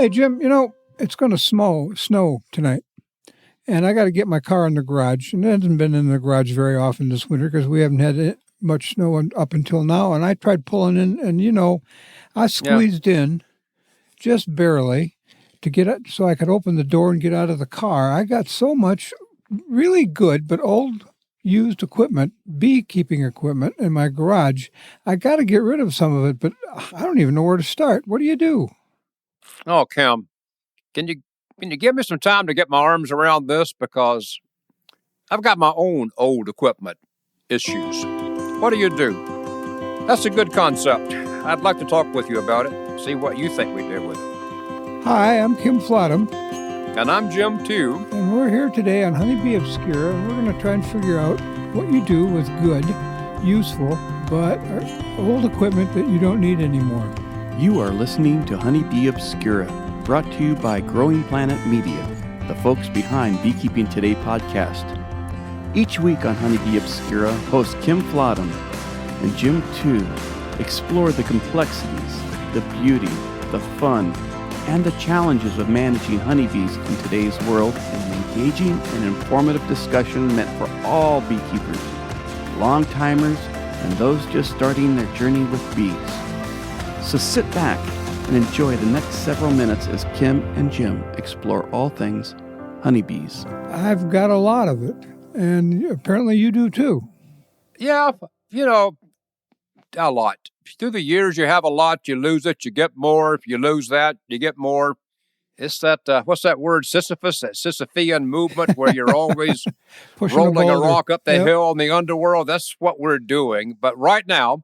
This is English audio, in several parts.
Hey, Jim, it's going to snow tonight, and I got to get my car in the garage. And it hasn't been in the garage very often this winter because we haven't had much snow up until now. And I tried pulling in, and, I squeezed in just barely to get it so I could open the door and get out of the car. I got so much really good but old used equipment, beekeeping equipment in my garage. I got to get rid of some of it, but I don't even know where to start. What do you do? Oh, Kim, can you give me some time to get my arms around this? Because I've got my own old equipment issues. What do you do? That's a good concept. I'd like to talk with you about it, see what you think we do with it. Hi, I'm Kim Flottam. And I'm Jim, too. And we're here today on Honeybee Obscura, and we're going to try and figure out what you do with good, useful, but old equipment that you don't need anymore. You are listening to Honeybee Obscura, brought to you by Growing Planet Media, the folks behind Beekeeping Today podcast. Each week on Honeybee Obscura, host Kim Flottam and Jim too explore the complexities, the beauty, the fun, and the challenges of managing honeybees in today's world in an engaging and informative discussion meant for all beekeepers, long-timers, and those just starting their journey with bees. So sit back and enjoy the next several minutes as Kim and Jim explore all things honeybees. I've got a lot of it, and apparently you do too. Yeah, a lot. Through the years, you have a lot, you lose it, you get more. If you lose that, you get more. It's that, what's that word, Sisyphus, that Sisyphean movement where you're always rolling a rock up the hill in the underworld. That's what we're doing. But right now,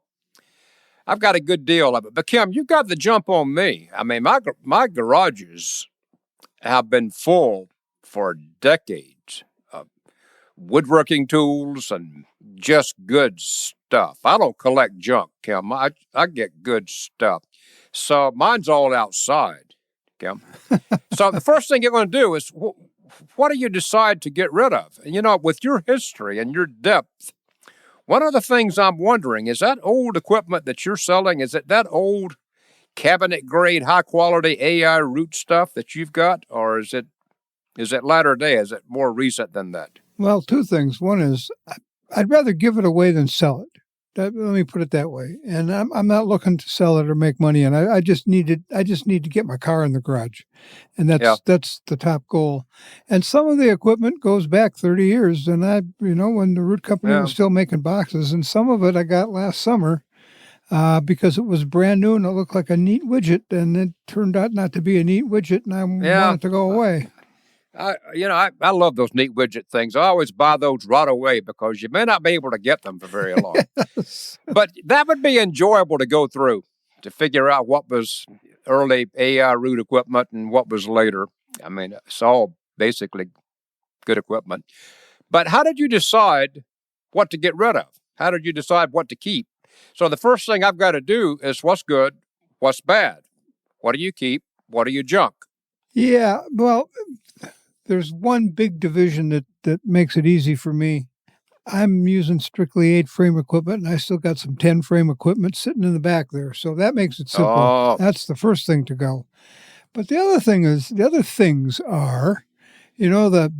I've got a good deal of it. But Kim, you've got the jump on me. I mean, my garages have been full for decades of woodworking tools and just good stuff. I don't collect junk, Kim. I get good stuff. So mine's all outside, Kim. So the first thing you're going to do is, what do you decide to get rid of? And, with your history and your depth, one of the things I'm wondering is that old equipment that you're selling, is it that old cabinet-grade, high-quality AI root stuff that you've got, or is it latter day? Is it more recent than that? Well, two things. One is I'd rather give it away than sell it. Let me put it that way. And I'm not looking to sell it or make money. And I just need to get my car in the garage, and that's the top goal. And some of the equipment goes back 30 years. And when the root company was still making boxes, and some of it I got last summer because it was brand new and it looked like a neat widget, and it turned out not to be a neat widget, and I want it to go away. I love those neat widget things. I always buy those right away because you may not be able to get them for very long. Yes. But that would be enjoyable to go through to figure out what was early AI root equipment and what was later. I mean, it's all basically good equipment. But how did you decide what to get rid of? How did you decide what to keep? So the first thing I've got to do is what's good, what's bad. What do you keep? What do you junk? Yeah, well, there's one big division that makes it easy for me. I'm using strictly 8-frame equipment, and I still got some 10-frame equipment sitting in the back there. So that makes it simple. Oh. That's the first thing to go. But the other things are, the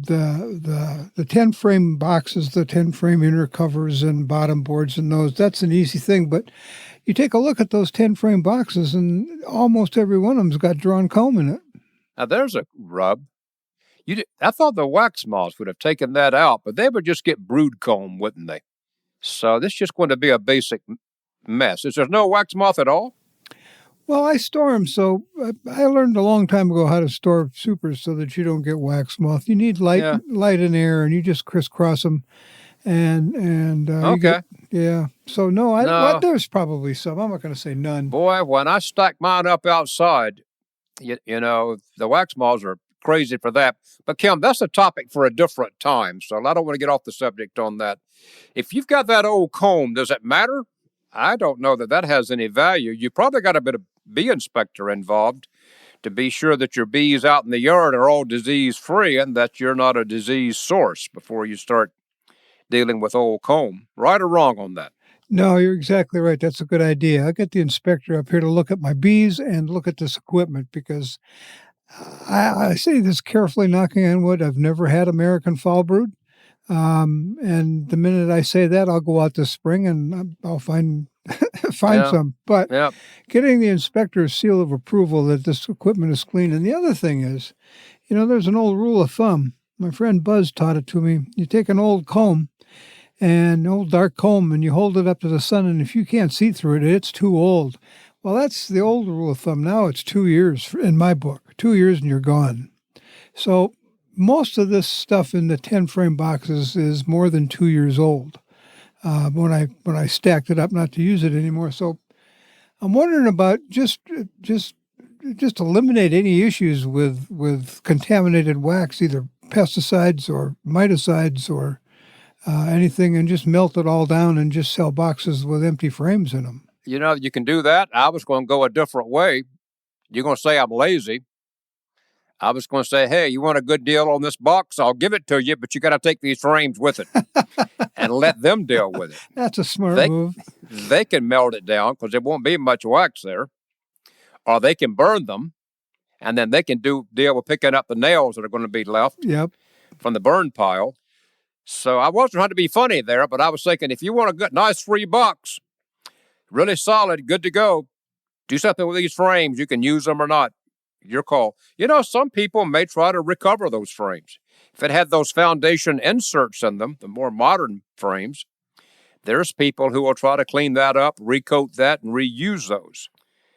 10-frame boxes, the 10-frame inner covers and bottom boards and those, that's an easy thing. But you take a look at those 10-frame boxes, and almost every one of them's got drawn comb in it. Now, there's a rub. I thought the wax moths would have taken that out, but they would just get brood comb, wouldn't they? So this is just going to be a basic mess. Is there no wax moth at all? Well, I store them, so I learned a long time ago how to store supers so that you don't get wax moth. You need light and air, and you just crisscross them. And okay. So no. There's probably some. I'm not going to say none. Boy, when I stack mine up outside, the wax moths are crazy for that. But Kim, that's a topic for a different time, so I don't want to get off the subject on that. If you've got that old comb, does it matter? I don't know that has any value. You probably got a bit of bee inspector involved to be sure that your bees out in the yard are all disease-free and that you're not a disease source before you start dealing with old comb. Right or wrong on that? No, you're exactly right. That's a good idea. I'll get the inspector up here to look at my bees and look at this equipment because I say this carefully, knocking on wood. I've never had American fall brood. And the minute I say that, I'll go out this spring and I'll find Yeah. some. But Yeah. getting the inspector's seal of approval that this equipment is clean. And the other thing is, there's an old rule of thumb. My friend Buzz taught it to me. You take an old comb, an old dark comb, and you hold it up to the sun, and if you can't see through it, it's too old. Well, that's the old rule of thumb. Now it's 2 years in my book. 2 years and you're gone. So most of this stuff in the 10-frame boxes is more than 2 years old when I stacked it up not to use it anymore. So I'm wondering about just eliminate any issues with contaminated wax, either pesticides or miticides or anything, and just melt it all down and just sell boxes with empty frames in them. You can do that. I was going to go a different way. You're going to say I'm lazy. I was going to say, hey, you want a good deal on this box? I'll give it to you, but you got to take these frames with it and let them deal with it. That's a smart move. They can melt it down because there won't be much wax there, or they can burn them, and then they can deal with picking up the nails that are going to be left from the burn pile. So I wasn't trying to be funny there, but I was thinking, if you want a good, nice free box, really solid, good to go, do something with these frames. You can use them or not. Your call. Some people may try to recover those frames. If it had those foundation inserts in them, the more modern frames, there's people who will try to clean that up, recoat that, and reuse those.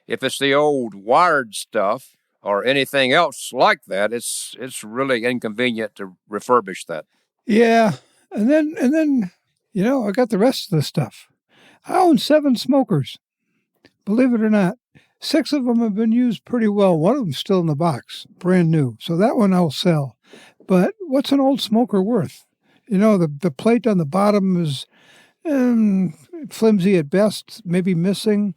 If it's the old wired stuff or anything else like that, it's really inconvenient to refurbish that. Yeah, and then I got the rest of the stuff. I own 7 smokers. Believe it or not. 6 of them have been used pretty well. One of them's still in the box, brand new. So that one I'll sell. But what's an old smoker worth? The plate on the bottom is flimsy at best, maybe missing.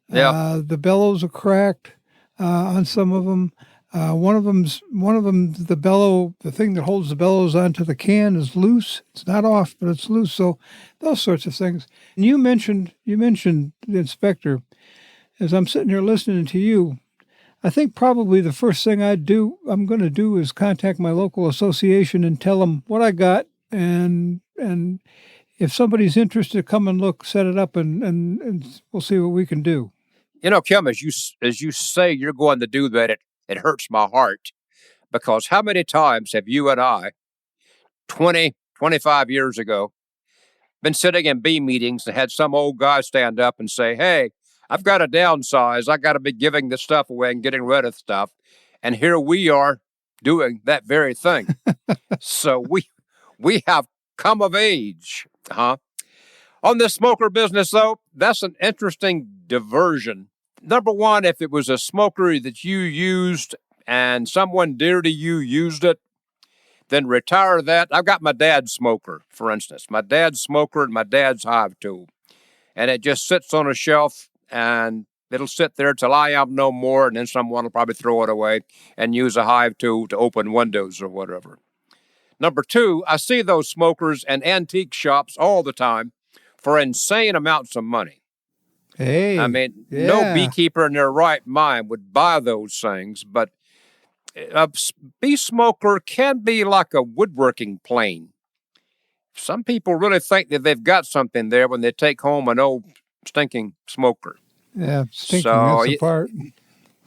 The bellows are cracked on some of them. One of them, the thing that holds the bellows onto the can is loose. It's not off, but it's loose. So those sorts of things. And you mentioned the inspector. As I'm sitting here listening to you, I think probably the first thing I'm going to do is contact my local association and tell them what I got, and if somebody's interested, come and look, set it up, and we'll see what we can do. Kim, as you say you're going to do that, it hurts my heart, because how many times have you and I, 20, 25 years ago, been sitting in bee meetings and had some old guy stand up and say, hey, I've got to downsize. I got to be giving this stuff away and getting rid of stuff. And here we are doing that very thing. So we have come of age. On this smoker business, though, that's an interesting diversion. Number one, if it was a smoker that you used and someone dear to you used it, then retire that. I've got my dad's smoker, for instance. My dad's smoker and my dad's hive tool. And it just sits on a shelf, and it'll sit there till I am no more, and then someone will probably throw it away and use a hive tool to open windows or whatever. Number two, I see those smokers in antique shops all the time for insane amounts of money. Hey, I mean, no beekeeper in their right mind would buy those things, but a bee smoker can be like a woodworking plane. Some people really think that they've got something there when they take home an old stinking smoker. Yeah, stinking, that's the part.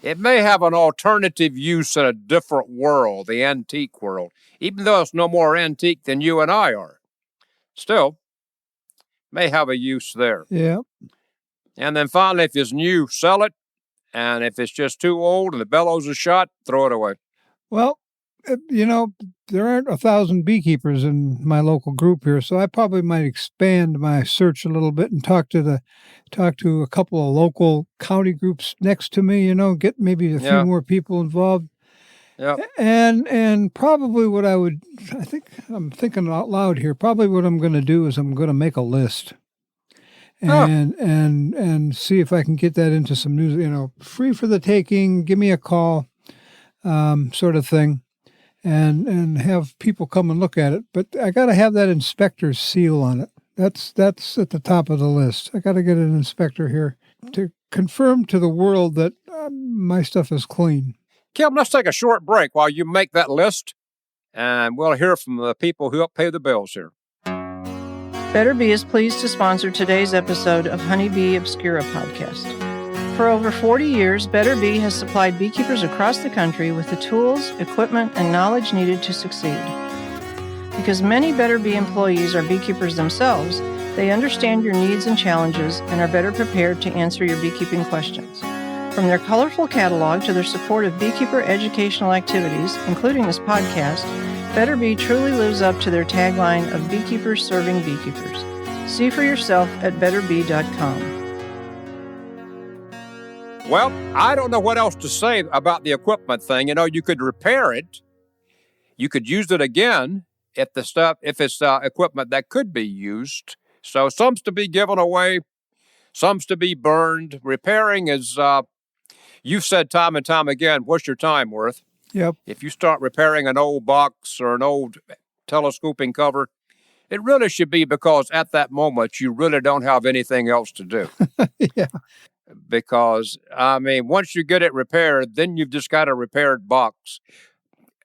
It may have an alternative use in a different world, the antique world, even though it's no more antique than you and I are. Still, may have a use there. Yeah. And then finally, if it's new, sell it. And if it's just too old and the bellows are shot, throw it away. Well, there aren't 1,000 beekeepers in my local group here, so I probably might expand my search a little bit and talk to a couple of local county groups next to me. Get maybe a few more people involved. Yeah. And probably I'm thinking out loud here. Probably what I'm going to do is I'm going to make a list. And see if I can get that into some news, free for the taking, give me a call, sort of thing, and have people come and look at it. But I got to have that inspector's seal on it. That's at the top of the list. I got to get an inspector here to confirm to the world that my stuff is clean. Kim, let's take a short break while you make that list, and we'll hear from the people who help pay the bills here. Better Bee is pleased to sponsor today's episode of Honeybee Obscura podcast. For over 40 years, Better Bee has supplied beekeepers across the country with the tools, equipment, and knowledge needed to succeed. Because many Better Bee employees are beekeepers themselves, they understand your needs and challenges and are better prepared to answer your beekeeping questions. From their colorful catalog to their support of beekeeper educational activities, including this podcast, Better Bee truly lives up to their tagline of beekeepers serving beekeepers. See for yourself at betterbee.com. Well, I don't know what else to say about the equipment thing. You could repair it. You could use it again if it's equipment that could be used. So some's to be given away, some's to be burned. Repairing is, you've said time and time again, what's your time worth? Yep. If you start repairing an old box or an old telescoping cover, it really should be because at that moment you really don't have anything else to do. Yeah. Because, once you get it repaired, then you've just got a repaired box.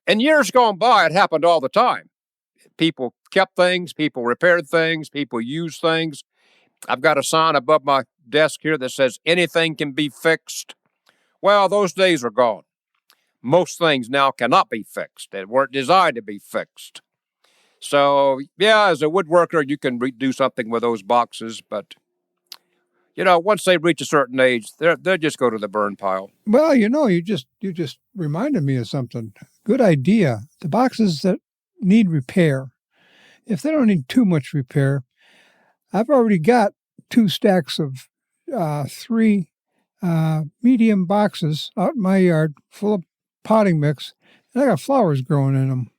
And years gone by, it happened all the time. People kept things, people repaired things, people used things. I've got a sign above my desk here that says anything can be fixed. Well, those days are gone. Most things now cannot be fixed. They weren't designed to be fixed. So, yeah, as a woodworker, you can do something with those boxes, but once they reach a certain age, they'll just go to the burn pile. Well, you just reminded me of something. Good idea. The boxes that need repair, if they don't need too much repair, I've already got 2 stacks of 3 medium boxes out in my yard full of potting mix, and I got flowers growing in them.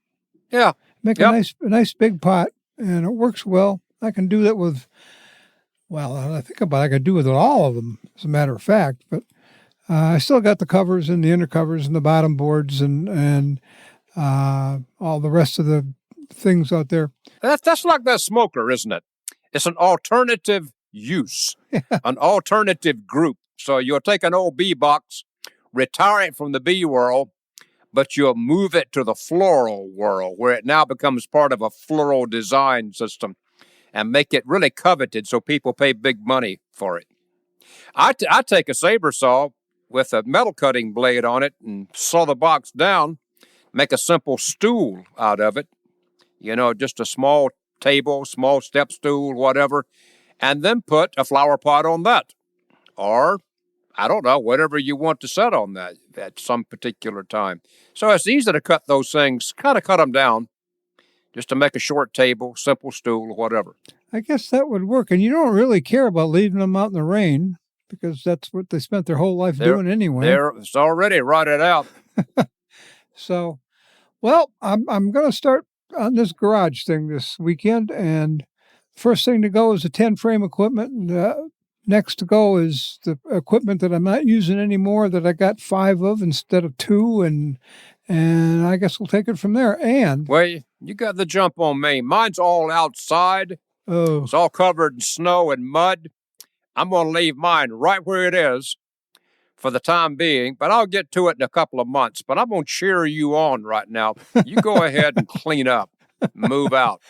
Yeah. Make a nice big pot, and it works well. I can do that with, I think about it, I could do with all of them, as a matter of fact. But I still got the covers and the undercovers and the bottom boards and all the rest of the things out there. That's like that smoker, isn't it? It's an alternative use, an alternative group. So you'll take an old bee box, retire it from the bee world, but you'll move it to the floral world, where it now becomes part of a floral design system, and make it really coveted so people pay big money for it. I take a saber saw with a metal cutting blade on it and saw the box down, make a simple stool out of it, just a small table, small step stool, whatever, and then put a flower pot on that. Or, I don't know, whatever you want to set on that at some particular time. So it's easy to cut those things, kind of cut them down, just to make a short table, simple stool, whatever. I guess that would work. And you don't really care about leaving them out in the rain because that's what they spent their whole life doing anyway. It's already rotted out. So, well, I'm going to start on this garage thing this weekend. And first thing to go is the 10-frame equipment. And, next to go is the equipment that I'm not using anymore that I got 5 of instead of 2. And I guess we'll take it from there. And well, you got the jump on me. Mine's all outside. Oh, It's all covered in snow and mud. I'm going to leave mine right where it is for the time being, but I'll get to it in a couple of months. But I'm going to cheer you on right now. You go ahead and clean up, move out,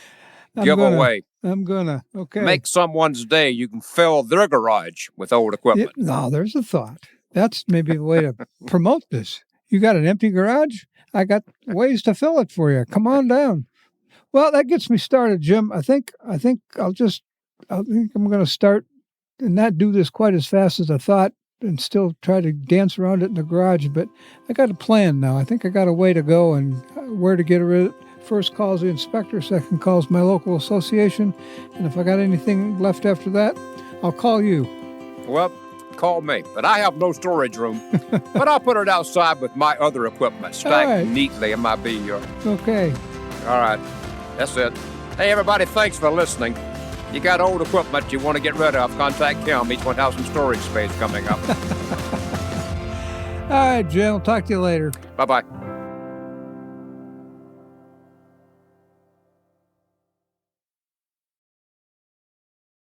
give away. I'm gonna. Okay. Make someone's day. You can fill their garage with old equipment. There's a thought. That's maybe the way to promote this. You got an empty garage? I got ways to fill it for you. Come on down. Well, that gets me started, Jim. I think I'm going to start and not do this quite as fast as I thought and still try to dance around it in the garage. But I got a plan now. I think I got a way to go and where to get rid of it. First calls the inspector, second calls my local association. And if I got anything left after that, I'll call you. Well, call me. But I have no storage room. But I'll put it outside with my other equipment stacked neatly in my bee yard. Okay. All right. That's it. Hey, everybody, thanks for listening. You got old equipment you want to get rid of, contact Kim. Each one has some storage space coming up. All right, Jim. I'll talk to you later. Bye-bye.